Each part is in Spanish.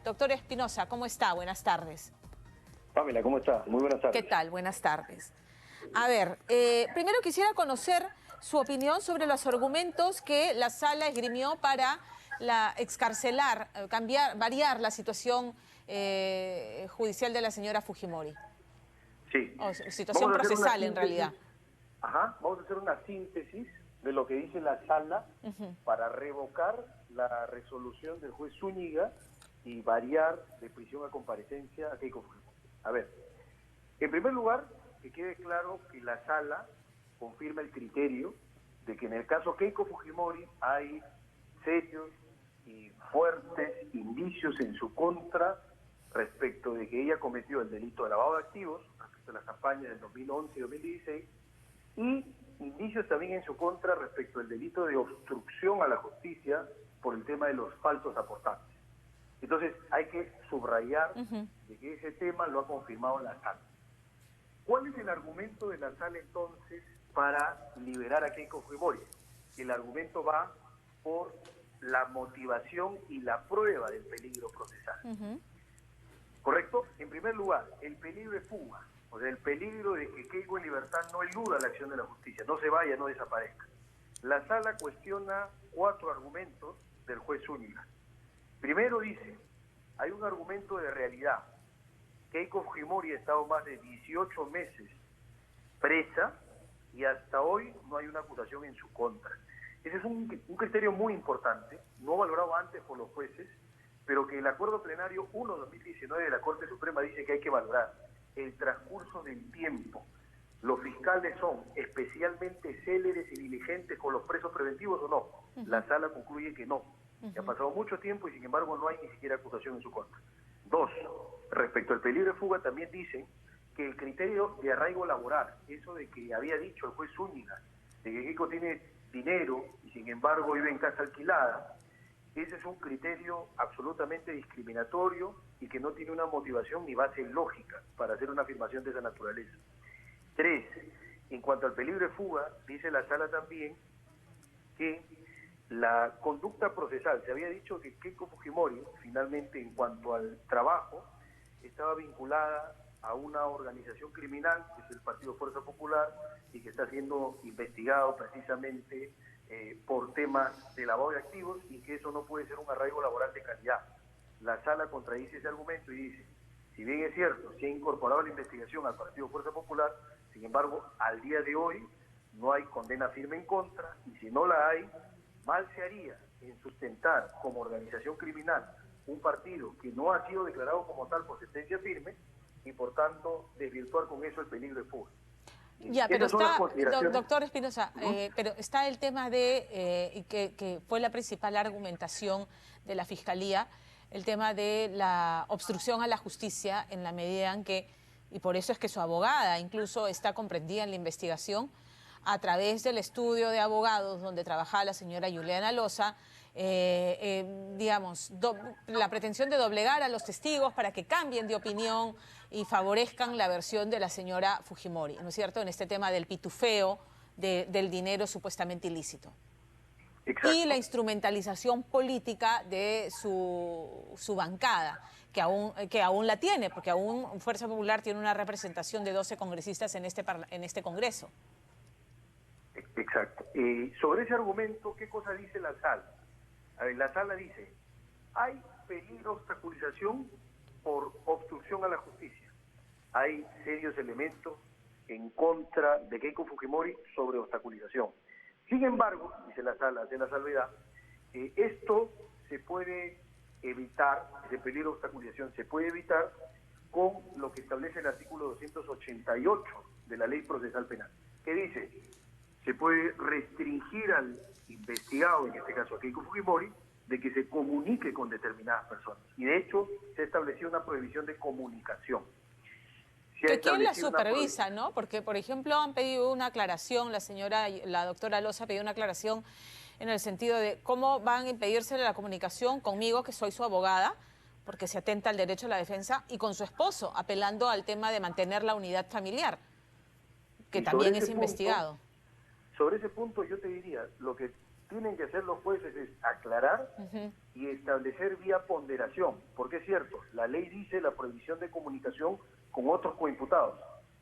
Doctor Espinosa, ¿cómo está? Buenas tardes. Pamela, ¿cómo está? Muy buenas tardes. ¿Qué tal? Buenas tardes. A ver, primero quisiera conocer su opinión sobre los argumentos que la sala esgrimió para excarcelar, variar la situación judicial de la señora Fujimori. Sí. O situación procesal, en realidad. Ajá, vamos a hacer una síntesis de lo que dice la sala para revocar la resolución del juez Zúñiga y variar de prisión a comparecencia a Keiko Fujimori. A ver, en primer lugar, que quede claro que la sala confirma el criterio de que en el caso Keiko Fujimori hay serios y fuertes indicios en su contra respecto de que ella cometió el delito de lavado de activos, respecto a las campañas del 2011 y 2016, y indicios también en su contra respecto al delito de obstrucción a la justicia por el tema de los falsos aportantes. Entonces hay que subrayar de que ese tema lo ha confirmado la sala. ¿Cuál es el argumento de la sala entonces para liberar a Keiko Fujimori? El argumento va por la motivación y la prueba del peligro procesal. ¿Correcto? En primer lugar, el peligro de fuga, o sea, el peligro de que Keiko en libertad no eluda la acción de la justicia, no se vaya, no desaparezca. La sala cuestiona 4 argumentos del juez Zúñiga. Primero dice, hay un argumento de realidad. Keiko Fujimori ha estado más de 18 meses presa y hasta hoy no hay una acusación en su contra. Ese es un criterio muy importante, no valorado antes por los jueces, pero que el Acuerdo Plenario 1/2019 de la Corte Suprema dice que hay que valorar el transcurso del tiempo. ¿Los fiscales son especialmente céleres y diligentes con los presos preventivos o no? La sala concluye que no. Que ha pasado mucho tiempo y sin embargo no hay ni siquiera acusación en su contra. 2, respecto al peligro de fuga también dicen que el criterio de arraigo laboral, eso de que había dicho el juez Zúñiga, de que Keiko tiene dinero y sin embargo vive en casa alquilada, ese es un criterio absolutamente discriminatorio y que no tiene una motivación ni base lógica para hacer una afirmación de esa naturaleza. 3, en cuanto al peligro de fuga, dice la sala también que la conducta procesal, se había dicho que Keiko Fujimori, finalmente en cuanto al trabajo, estaba vinculada a una organización criminal, que es el Partido Fuerza Popular, y que está siendo investigado precisamente por temas de lavado de activos, y que eso no puede ser un arraigo laboral de calidad. La sala contradice ese argumento y dice, si bien es cierto, se ha incorporado la investigación al Partido Fuerza Popular, sin embargo, al día de hoy no hay condena firme en contra, y si no la hay, mal se haría en sustentar como organización criminal un partido que no ha sido declarado como tal por sentencia firme y por tanto desvirtuar con eso el peligro de fuga. Ya, pero está, doctor Espinosa, pero está el tema de, que fue la principal argumentación de la Fiscalía, el tema de la obstrucción a la justicia en la medida en que, y por eso es que su abogada incluso está comprendida en la investigación, a través del estudio de abogados donde trabajaba la señora Juliana Loza, digamos, la pretensión de doblegar a los testigos para que cambien de opinión y favorezcan la versión de la señora Fujimori, ¿no es cierto?, en este tema del pitufeo del dinero supuestamente ilícito. Exacto. Y la instrumentalización política de su bancada, que aún la tiene, porque aún Fuerza Popular tiene una representación de 12 congresistas en este Congreso. Exacto. Sobre ese argumento, ¿qué cosa dice la sala? A ver, la sala dice, hay peligro de obstaculización por obstrucción a la justicia. Hay serios elementos en contra de Keiko Fujimori sobre obstaculización. Sin embargo, dice la sala, hace la salvedad, esto se puede evitar, ese peligro de obstaculización se puede evitar con lo que establece el artículo 288 de la Ley Procesal Penal, que dice, se puede restringir al investigado, en este caso a Keiko Fujimori, de que se comunique con determinadas personas. Y de hecho, se ha establecido una prohibición de comunicación. ¿Quién la supervisa, no? Porque, por ejemplo, han pedido una aclaración, la doctora Loza ha pedido una aclaración en el sentido de cómo van a impedirse la comunicación conmigo, que soy su abogada, porque se atenta al derecho a la defensa, y con su esposo, apelando al tema de mantener la unidad familiar, que también es investigado. Sobre ese punto yo te diría, lo que tienen que hacer los jueces es aclarar y establecer vía ponderación, porque es cierto, la ley dice la prohibición de comunicación con otros coimputados.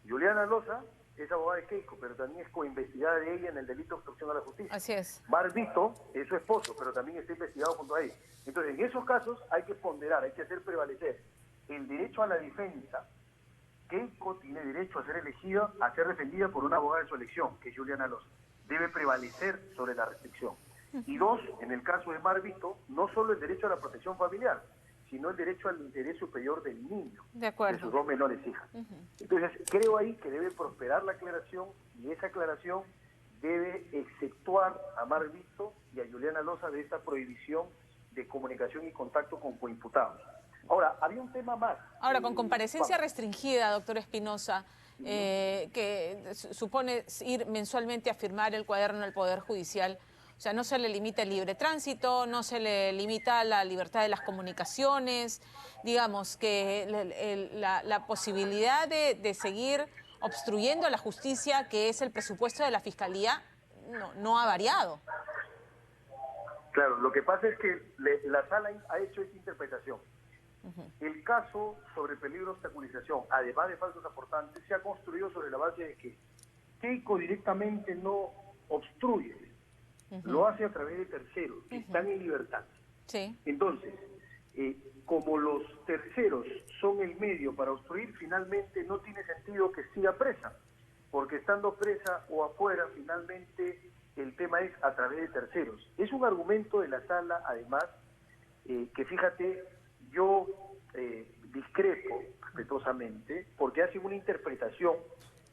Juliana Loza es abogada de Keiko, pero también es coinvestigada de ella en el delito de obstrucción a la justicia. Así es. Mar Vito es su esposo, pero también está investigado junto a ella. Entonces, en esos casos hay que ponderar, hay que hacer prevalecer el derecho a la defensa. Keiko tiene derecho a ser elegida, a ser defendida por una abogada de su elección, que es Juliana Loza. Debe prevalecer sobre la restricción. Y dos, en el caso de Mar Vito, no solo el derecho a la protección familiar, sino el derecho al interés superior del niño, de sus dos menores hijas. Entonces, creo ahí que debe prosperar la aclaración y esa aclaración debe exceptuar a Mar Vito y a Juliana Loza de esta prohibición de comunicación y contacto con coimputados. Ahora, había un tema más. Ahora, con comparecencia restringida, doctor Espinosa, que supone ir mensualmente a firmar el cuaderno del Poder Judicial, o sea, no se le limita el libre tránsito, no se le limita la libertad de las comunicaciones, digamos que la posibilidad de seguir obstruyendo la justicia, que es el presupuesto de la Fiscalía, no ha variado. Claro, lo que pasa es que la sala ha hecho esa interpretación. El caso sobre peligro de obstaculización, además de falsos aportantes, se ha construido sobre la base de que Keiko directamente no obstruye, lo hace a través de terceros que están en libertad. Sí. Entonces, como los terceros son el medio para obstruir, finalmente no tiene sentido que siga presa, porque estando presa o afuera, finalmente el tema es a través de terceros. Es un argumento de la sala, además, que fíjate, yo discrepo respetuosamente, porque hacen una interpretación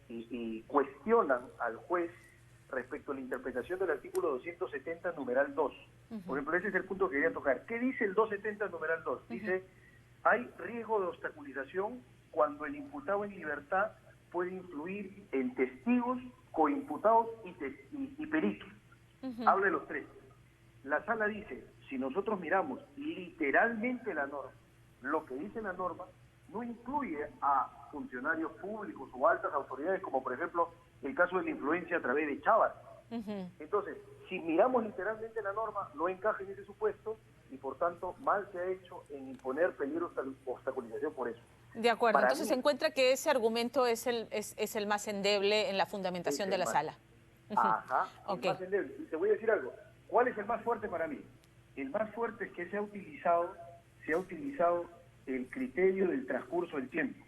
y cuestionan al juez respecto a la interpretación del artículo 270, numeral 2. Por ejemplo, ese es el punto que quería tocar. ¿Qué dice el 270, numeral 2? Dice, hay riesgo de obstaculización cuando el imputado en libertad puede influir en testigos, coimputados y peritos. Habla de los tres. La sala dice, si nosotros miramos literalmente la norma, lo que dice la norma no incluye a funcionarios públicos o altas autoridades, como por ejemplo el caso de la influencia a través de Chávez. Entonces, si miramos literalmente la norma, no encaja en ese supuesto y por tanto mal se ha hecho en imponer peligro de obstaculización por eso. De acuerdo, entonces se encuentra que ese argumento es el más endeble en la fundamentación de la sala. Ajá, el más endeble. Y te voy a decir algo, ¿cuál es el más fuerte para mí? El más fuerte es que se ha utilizado el criterio del transcurso del tiempo.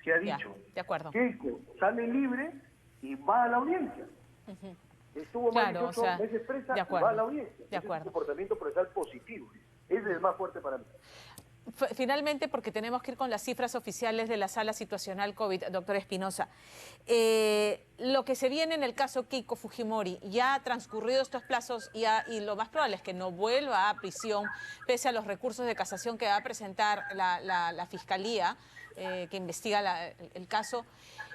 Se ha dicho, Keiko sale libre y va a la audiencia. Estuvo más de 8 meses presa y va a la audiencia. Es un comportamiento procesal positivo. Ese es el más fuerte para mí. Finalmente, porque tenemos que ir con las cifras oficiales de la sala situacional COVID, doctor Espinosa. Lo que se viene en el caso Keiko Fujimori, ya ha transcurrido estos plazos y lo más probable es que no vuelva a prisión, pese a los recursos de casación que va a presentar la Fiscalía, que investiga el caso.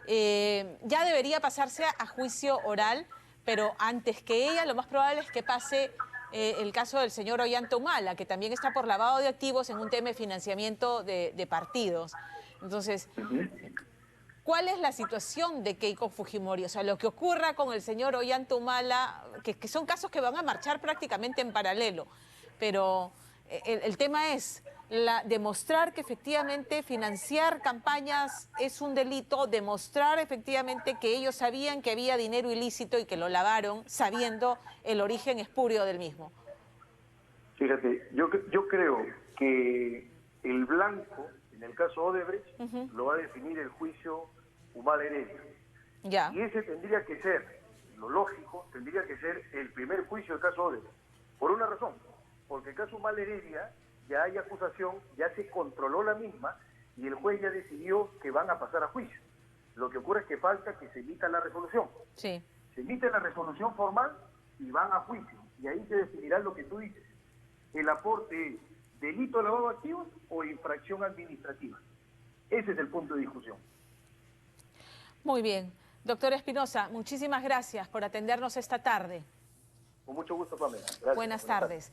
Ya debería pasarse a juicio oral, pero antes que ella, lo más probable es que pase el caso del señor Ollanta Humala, que también está por lavado de activos en un tema de financiamiento de partidos. Entonces, ¿cuál es la situación de Keiko Fujimori? O sea, lo que ocurra con el señor Ollanta Humala, que son casos que van a marchar prácticamente en paralelo, pero el tema es demostrar que efectivamente financiar campañas es un delito, demostrar efectivamente que ellos sabían que había dinero ilícito y que lo lavaron sabiendo el origen espurio del mismo. Fíjate, yo creo que el blanco, en el caso Odebrecht, lo va a definir el juicio Humala Heredia. Y ese tendría que ser, lo lógico, tendría que ser el primer juicio del caso Odebrecht. Por una razón, porque el caso Humala Heredia ya hay acusación, ya se controló la misma y el juez ya decidió que van a pasar a juicio. Lo que ocurre es que falta que se emita la resolución. Se emite la resolución formal y van a juicio. Y ahí se definirá lo que tú dices. El aporte es delito de lavado de activos o infracción administrativa. Ese es el punto de discusión. Muy bien. Doctor Espinosa, muchísimas gracias por atendernos esta tarde. Con mucho gusto, Pamela. Gracias. Buenas tardes.